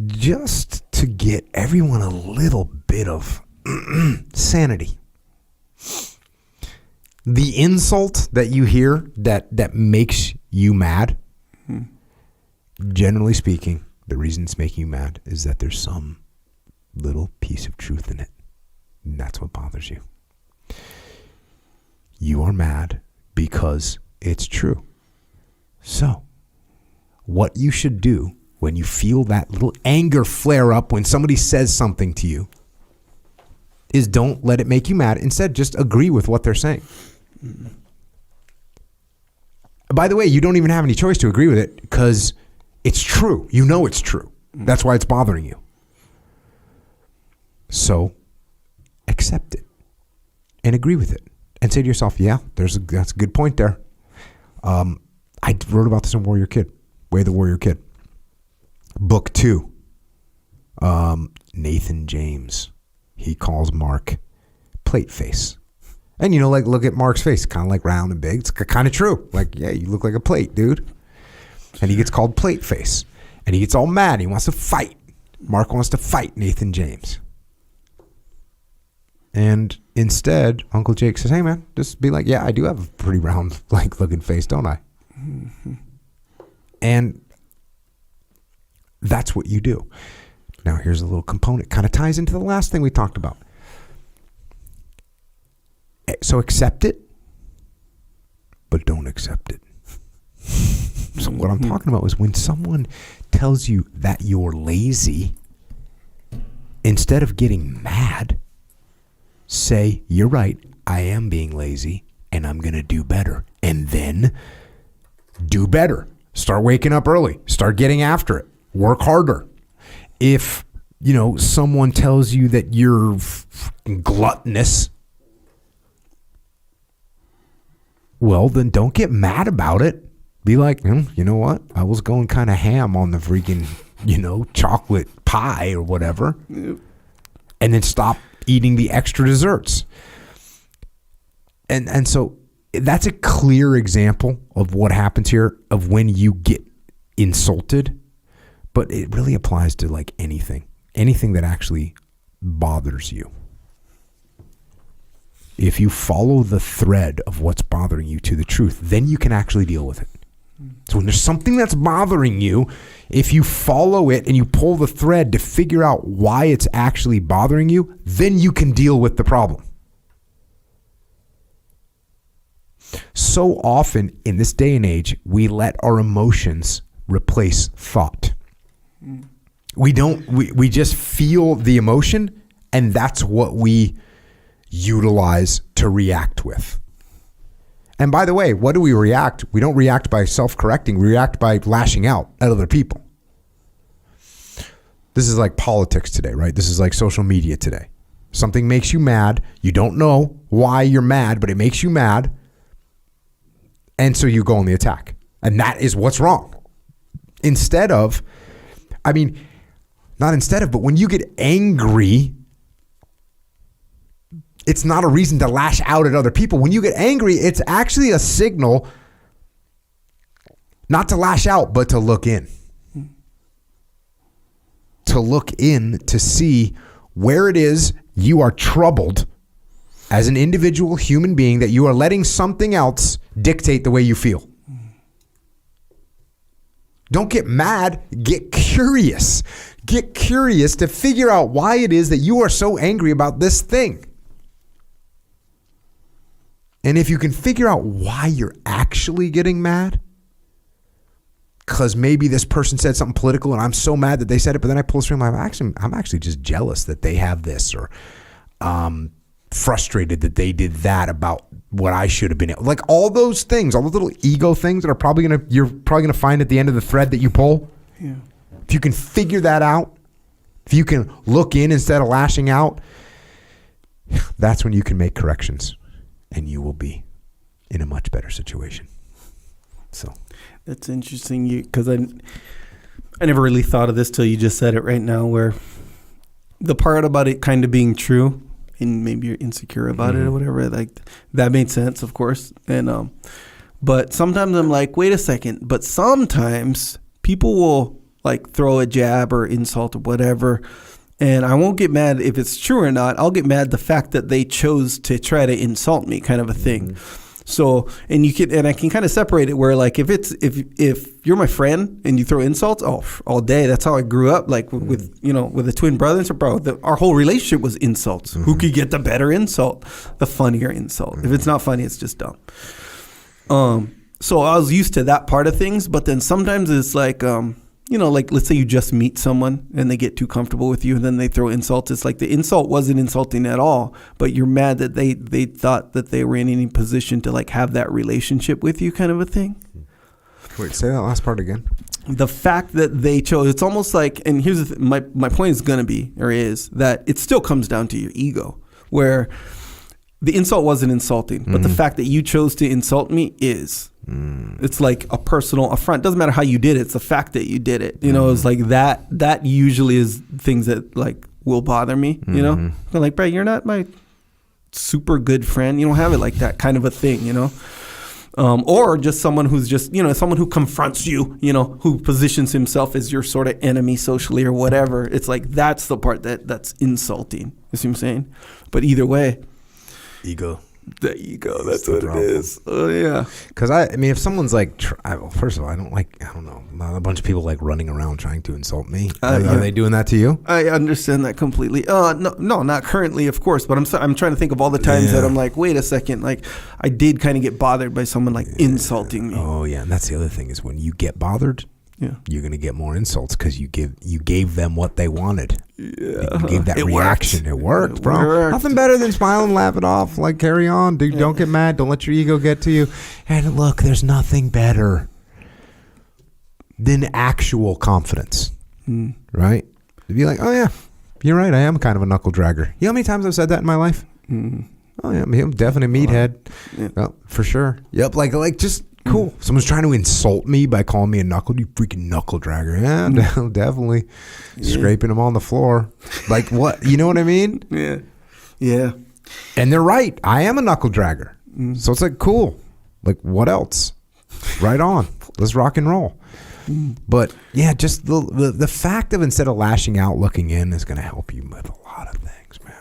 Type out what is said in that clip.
just to get everyone a little bit of sanity. The insult that you hear that makes you mad, generally speaking, the reason it's making you mad is that there's some little piece of truth in it. And that's what bothers you. You are mad because it's true. So, what you should do when you feel that little anger flare up when somebody says something to you is don't let it make you mad. Instead, just agree with what they're saying. By the way, you don't even have any choice to agree with it because it's true. You know it's true. That's why it's bothering you. So accept it and agree with it and say to yourself, yeah, that's a good point there. I wrote about this in Warrior Kid, Way of the Warrior Kid. Book 2. Nathan James, he calls Mark plate face. And, look at Mark's face, kind of like round and big. It's kind of true. Like, yeah, you look like a plate, dude. And he gets called plate face. And he gets all mad. He wants to fight. Mark wants to fight Nathan James. And instead, Uncle Jake says, hey, man, just be like, yeah, I do have a pretty round, looking face, don't I? Mm-hmm. And that's what you do. Now, here's a little component. Kind of ties into the last thing we talked about. So accept it, but don't accept it. So what I'm talking about is when someone tells you that you're lazy, instead of getting mad, say, you're right, I am being lazy, and I'm going to do better. And then do better. Start waking up early. Start getting after it. Work harder. If, someone tells you that you're gluttonous, well, then don't get mad about it. Be like, you know what? I was going kind of ham on the freaking, chocolate pie or whatever. Yep. And then stop eating the extra desserts. And so that's a clear example of what happens here of when you get insulted. But it really applies to anything that actually bothers you. If you follow the thread of what's bothering you to the truth, then you can actually deal with it. So when there's something that's bothering you, if you follow it and you pull the thread to figure out why it's actually bothering you, then you can deal with the problem. So often in this day and age, we let our emotions replace thought. We just feel the emotion, and that's what we utilize to react with. And by the way, what do we react? We don't react by self-correcting. We react by lashing out at other people. This is like politics today, right? This is like social media today. Something makes you mad. You don't know why you're mad, but it makes you mad. And so you go on the attack. And that is what's wrong. But when you get angry, it's not a reason to lash out at other people. When you get angry, it's actually a signal not to lash out, but to look in. To look in to see where it is you are troubled as an individual human being, that you are letting something else dictate the way you feel. Don't get mad, get curious. Get curious to figure out why it is that you are so angry about this thing. And if you can figure out why you're actually getting mad, because maybe this person said something political and I'm so mad that they said it, but then I pull through and I'm actually just jealous that they have this, or frustrated that they did that about what I should have been. Like all those things, all those little ego things that are you're probably gonna find at the end of the thread that you pull. Yeah. If you can figure that out, if you can look in instead of lashing out, that's when you can make corrections. And you will be in a much better situation. So that's interesting, because I never really thought of this till you just said it right now, where the part about it kind of being true, and maybe you're insecure about it or whatever, that made sense, of course. And but sometimes I'm like, wait a second. But sometimes people will like throw a jab or insult or whatever. And I won't get mad if it's true or not. I'll get mad the fact that they chose to try to insult me, kind of a thing. So, and I can kind of separate it where like if you're my friend and you throw insults, all day. That's how I grew up. Like with the twin brothers, our whole relationship was insults. Who could get the better insult, the funnier insult? If it's not funny, it's just dumb. So I was used to that part of things, but then sometimes it's like, like let's say you just meet someone and they get too comfortable with you and then they throw insults. It's like the insult wasn't insulting at all, but you're mad that they thought that they were in any position to like have that relationship with you, kind of a thing. Wait, say that last part again. The fact that they chose, it's almost like, and here's the my point is going to be, or is, that it still comes down to your ego, where the insult wasn't insulting, but the fact that you chose to insult me is. It's like a personal affront. Doesn't matter how you did it. It's the fact that you did it. It's like that usually is things that like will bother me, I'm like, Brett, you're not my super good friend. You don't have it like that, kind of a thing, or just someone who's just, someone who confronts you, who positions himself as your sort of enemy socially or whatever. It's like, that's the part that's insulting. You see what I'm saying? But either way, ego. The ego, that's what it is. Oh, yeah. Because, if someone's like, first of all, I don't know, not a bunch of people like running around trying to insult me. Are they doing that to you? I understand that completely. No, not currently, of course, but I'm trying to think of all the times that I'm like, wait a second, like I did kind of get bothered by someone like insulting me. Oh, yeah. And that's the other thing is when you get bothered, you're going to get more insults because you gave them what they wanted. Yeah. You gave that reaction. It worked, bro. Nothing better than smile and laugh it off. Like, carry on, dude. Don't get mad. Don't let your ego get to you. And look, there's nothing better than actual confidence, right? To be like, oh, yeah, you're right. I am kind of a knuckle dragger. You know how many times I've said that in my life? Oh, yeah, I'm definitely a meathead. Well, for sure. Yep, like just... Cool. Someone's trying to insult me by calling me a knuckle. You freaking knuckle dragger. Yeah, definitely. Scraping them on the floor. Like what? You know what I mean? Yeah. Yeah. And they're right. I am a knuckle dragger. So it's like, cool. Like what else? Right on. Let's rock and roll. But yeah, just the fact of instead of lashing out, looking in is going to help you with a lot of things.